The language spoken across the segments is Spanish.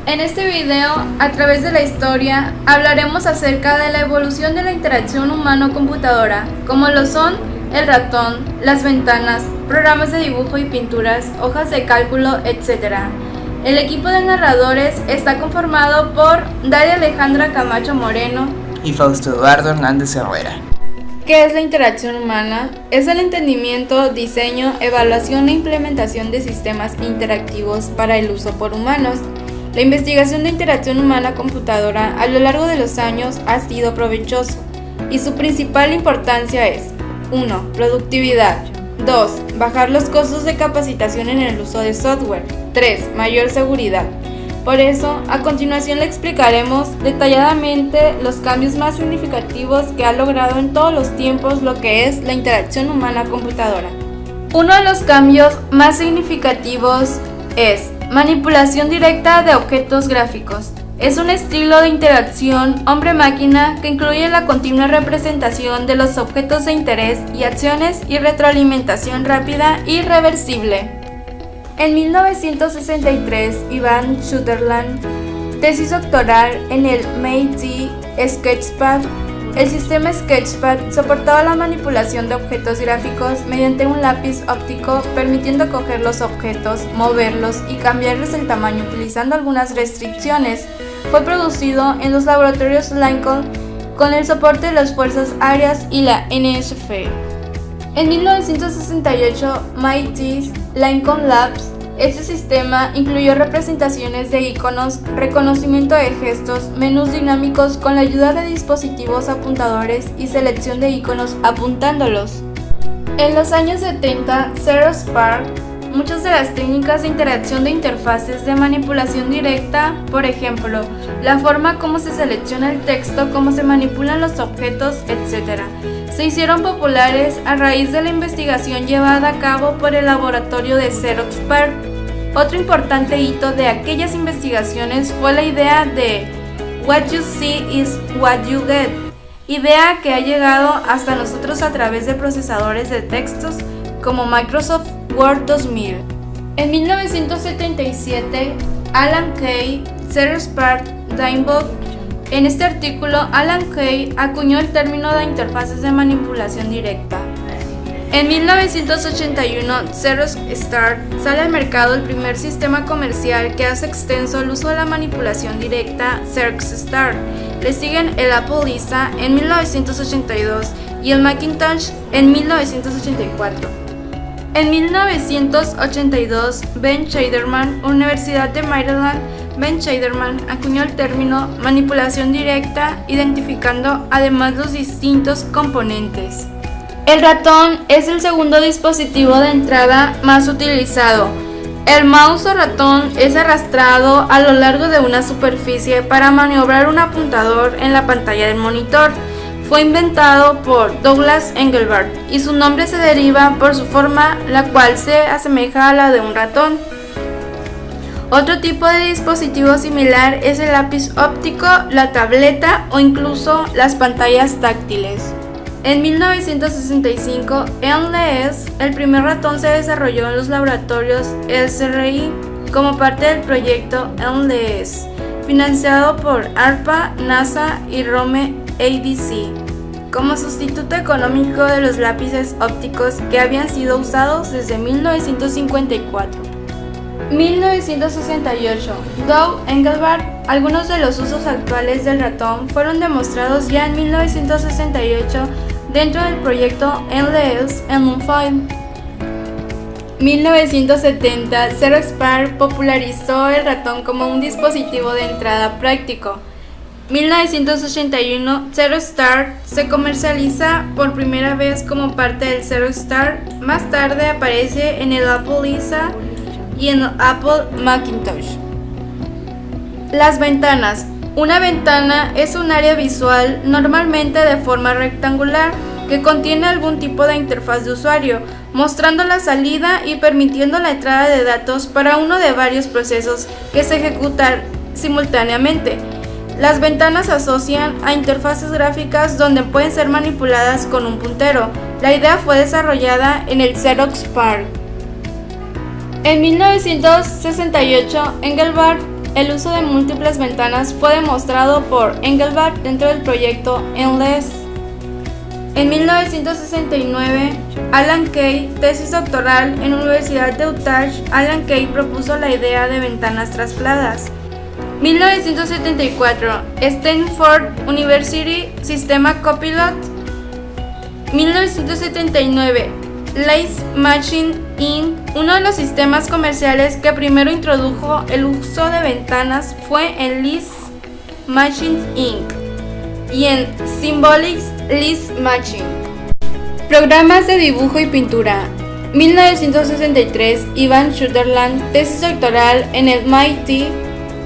En este video, a través de la historia, hablaremos acerca de la evolución de la interacción humano-computadora, como lo son el ratón, las ventanas, programas de dibujo y pinturas, hojas de cálculo, etc. El equipo de narradores está conformado por Daria Alejandra Camacho Moreno y Fausto Eduardo Hernández Herrera. ¿Qué es la interacción humana? Es el entendimiento, diseño, evaluación e implementación de sistemas interactivos para el uso por humanos. La investigación de interacción humana-computadora a lo largo de los años ha sido provechoso y su principal importancia es 1. Productividad. 2. Bajar los costos de capacitación en el uso de software. 3. Mayor seguridad. Por eso, a continuación le explicaremos detalladamente los cambios más significativos que ha logrado en todos los tiempos lo que es la interacción humana-computadora. Uno de los cambios más significativos es manipulación directa de objetos gráficos. Es un estilo de interacción hombre-máquina que incluye la continua representación de los objetos de interés y acciones y retroalimentación rápida y reversible. En 1963, Ivan Sutherland, tesis doctoral en el MIT Sketchpad. El sistema Sketchpad soportaba la manipulación de objetos gráficos mediante un lápiz óptico, permitiendo coger los objetos, moverlos y cambiarles el tamaño utilizando algunas restricciones. Fue producido en los laboratorios Lincoln con el soporte de las Fuerzas Aéreas y la NSF. En 1968, MIT's Lincoln Labs. Este sistema incluyó representaciones de iconos, reconocimiento de gestos, menús dinámicos con la ayuda de dispositivos apuntadores y selección de iconos apuntándolos. En los años 70, Xerox PARC, muchas de las técnicas de interacción de interfaces de manipulación directa, por ejemplo, la forma como se selecciona el texto, cómo se manipulan los objetos, etc., se hicieron populares a raíz de la investigación llevada a cabo por el laboratorio de Xerox PARC. Otro importante hito de aquellas investigaciones fue la idea de "What you see is what you get", idea que ha llegado hasta nosotros a través de procesadores de textos como Microsoft Word 2000. En 1977, Alan Kay, Xerox PARC, Dynabook. En este artículo, Alan Kay acuñó el término de interfaces de manipulación directa. En 1981, Xerox Start sale al mercado el primer sistema comercial que hace extenso el uso de la manipulación directa, Xerox Start. Le siguen el Apple Lisa en 1982 y el Macintosh en 1984. En 1982, Ben Shneiderman, Universidad de Maryland. Ben Shneiderman acuñó el término manipulación directa, identificando además los distintos componentes. El ratón es el segundo dispositivo de entrada más utilizado. El mouse o ratón es arrastrado a lo largo de una superficie para maniobrar un apuntador en la pantalla del monitor. Fue inventado por Douglas Engelbart y su nombre se deriva por su forma, la cual se asemeja a la de un ratón. Otro tipo de dispositivo similar es el lápiz óptico, la tableta o incluso las pantallas táctiles. En 1965, en LES, el primer ratón se desarrolló en los laboratorios SRI como parte del proyecto LES, financiado por ARPA, NASA y Rome ADC, como sustituto económico de los lápices ópticos que habían sido usados desde 1954. 1968. Doug Engelbart. Algunos de los usos actuales del ratón fueron demostrados ya en 1968 dentro del proyecto LES en Moonfile. 1970. Xerox PARC popularizó el ratón como un dispositivo de entrada práctico. 1981. Xerox Start se comercializa por primera vez como parte del Xerox Start. Más tarde aparece en el Apple Lisa y en el Apple Macintosh. Las ventanas. Una ventana es un área visual, normalmente de forma rectangular, que contiene algún tipo de interfaz de usuario, mostrando la salida y permitiendo la entrada de datos para uno de varios procesos que se ejecutan simultáneamente. Las ventanas se asocian a interfaces gráficas donde pueden ser manipuladas con un puntero. La idea fue desarrollada en el Xerox PARC. En 1968, Engelbart el uso de múltiples ventanas fue demostrado por Engelbart dentro del proyecto Endless. En 1969, Alan Kay, tesis doctoral en la Universidad de Utah, Alan Kay propuso la idea de ventanas trasladas. 1974, Stanford University Sistema Copilot. 1979, Lace Machine Inc. Uno de los sistemas comerciales que primero introdujo el uso de ventanas fue en Lace Machine Inc. y en Symbolics Lace Machine. Programas de dibujo y pintura. 1963, Ivan Sutherland, tesis doctoral en el MIT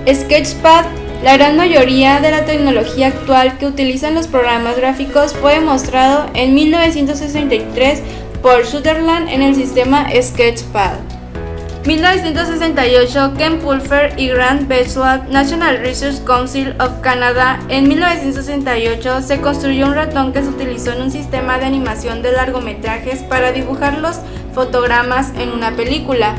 Sketchpad. La gran mayoría de la tecnología actual que utilizan los programas gráficos fue demostrado en 1963 por Sutherland en el sistema Sketchpad. 1968, Ken Pulfer y Grant Bechlab, National Research Council of Canada. En 1968 se construyó un ratón que se utilizó en un sistema de animación de largometrajes para dibujar los fotogramas en una película.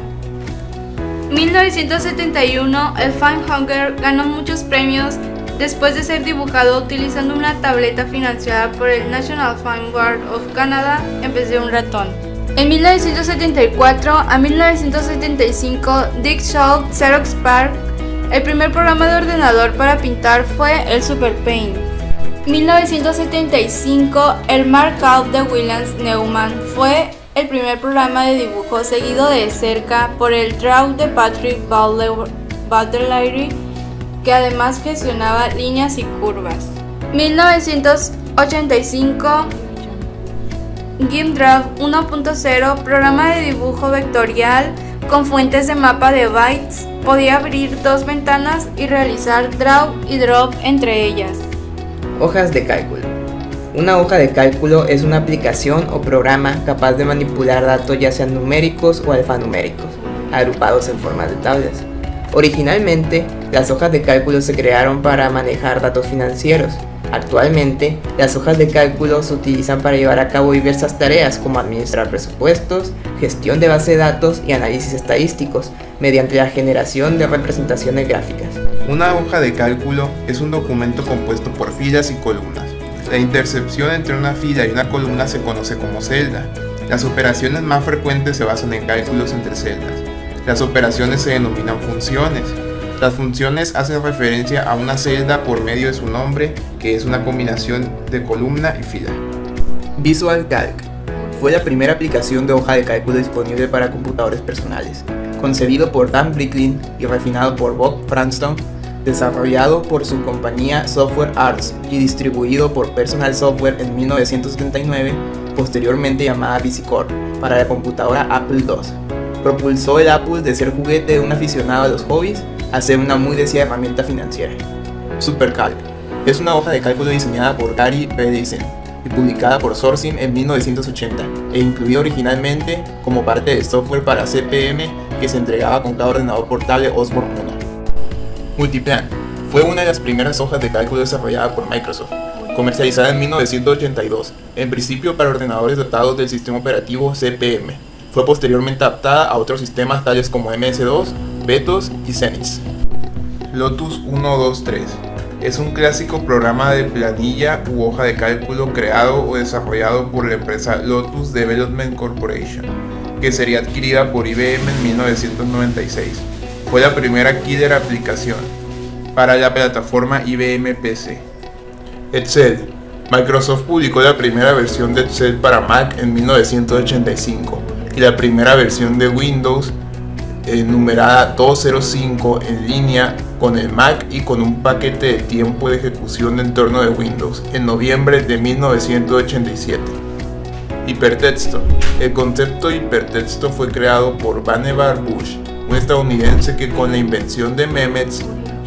1971, el Finehunger ganó muchos premios después de ser dibujado utilizando una tableta financiada por el National Fine Guard of Canada en vez de un ratón. En 1974 a 1975, Dick Shaw Xerox PARC, el primer programa de ordenador para pintar fue el Super Paint. 1975, el Markup de William Neumann fue el primer programa de dibujo, seguido de cerca por el Draw de Patrick Baudelaire, que además gestionaba líneas y curvas. 1985, GIMP-Draw 1.0, programa de dibujo vectorial con fuentes de mapa de bytes, podía abrir dos ventanas y realizar draw y drop entre ellas. Hojas de cálculo. Una hoja de cálculo es una aplicación o programa capaz de manipular datos ya sean numéricos o alfanuméricos, agrupados en forma de tablas. Originalmente, las hojas de cálculo se crearon para manejar datos financieros. Actualmente, las hojas de cálculo se utilizan para llevar a cabo diversas tareas como administrar presupuestos, gestión de base de datos y análisis estadísticos, mediante la generación de representaciones gráficas. Una hoja de cálculo es un documento compuesto por filas y columnas. La intercepción entre una fila y una columna se conoce como celda. Las operaciones más frecuentes se basan en cálculos entre celdas. Las operaciones se denominan funciones. Las funciones hacen referencia a una celda por medio de su nombre, que es una combinación de columna y fila. Visual Calc fue la primera aplicación de hoja de cálculo disponible para computadores personales, concebido por Dan Bricklin y refinado por Bob Franston, desarrollado por su compañía Software Arts y distribuido por Personal Software en 1979, posteriormente llamada VisiCore, para la computadora Apple II. Propulsó el Apple de ser juguete de un aficionado a los hobbies a ser una muy deseada herramienta financiera. SuperCalc es una hoja de cálculo diseñada por Gary Pedersen y publicada por Sourcing en 1980 e incluida originalmente como parte del software para CPM que se entregaba con cada ordenador portable Osborne 1. Multiplan fue una de las primeras hojas de cálculo desarrollada por Microsoft, comercializada en 1982, en principio para ordenadores dotados del sistema operativo CPM. Fue posteriormente adaptada a otros sistemas tales como MS-2, Betos y Xenix. Lotus 123 es un clásico programa de planilla u hoja de cálculo creado o desarrollado por la empresa Lotus Development Corporation, que sería adquirida por IBM en 1996. Fue la primera killer aplicación para la plataforma IBM PC. Excel. Microsoft publicó la primera versión de Excel para Mac en 1985 y la primera versión de Windows numerada 2.05 en línea con el Mac y con un paquete de tiempo de ejecución de entorno de Windows en noviembre de 1987. Hipertexto. El concepto de hipertexto fue creado por Vannevar Bush, un estadounidense que con la invención de Memex,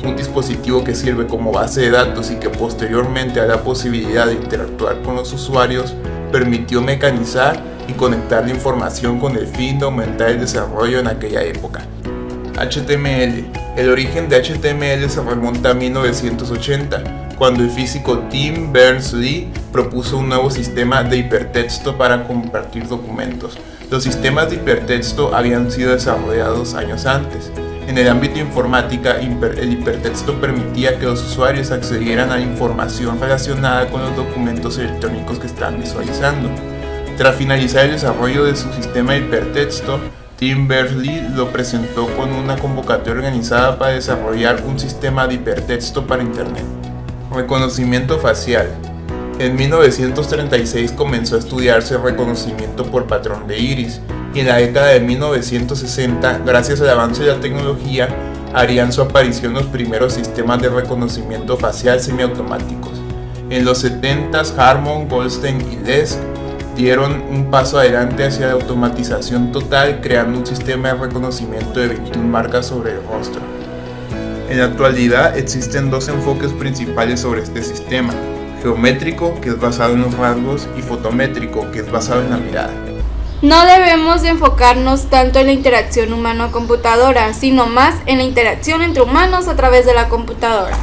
un dispositivo que sirve como base de datos y que posteriormente da la posibilidad de interactuar con los usuarios, permitió mecanizar y conectar la información con el fin de aumentar el desarrollo en aquella época. HTML. El origen de HTML se remonta a 1980, cuando el físico Tim Berners-Lee propuso un nuevo sistema de hipertexto para compartir documentos. Los sistemas de hipertexto habían sido desarrollados años antes. En el ámbito informática, el hipertexto permitía que los usuarios accedieran a información relacionada con los documentos electrónicos que estaban visualizando. Tras finalizar el desarrollo de su sistema de hipertexto, Tim Berners-Lee lo presentó con una convocatoria organizada para desarrollar un sistema de hipertexto para Internet. Reconocimiento facial. En 1936 comenzó a estudiarse el reconocimiento por patrón de iris, y en la década de 1960, gracias al avance de la tecnología, harían su aparición los primeros sistemas de reconocimiento facial semiautomáticos. En los 70s, Harman, Goldstein y Lesk dieron un paso adelante hacia la automatización total, creando un sistema de reconocimiento de 21 marcas sobre el rostro. En la actualidad existen dos enfoques principales sobre este sistema: geométrico, que es basado en los rasgos, y fotométrico, que es basado en la mirada. No debemos de enfocarnos tanto en la interacción humano-computadora, sino más en la interacción entre humanos a través de la computadora.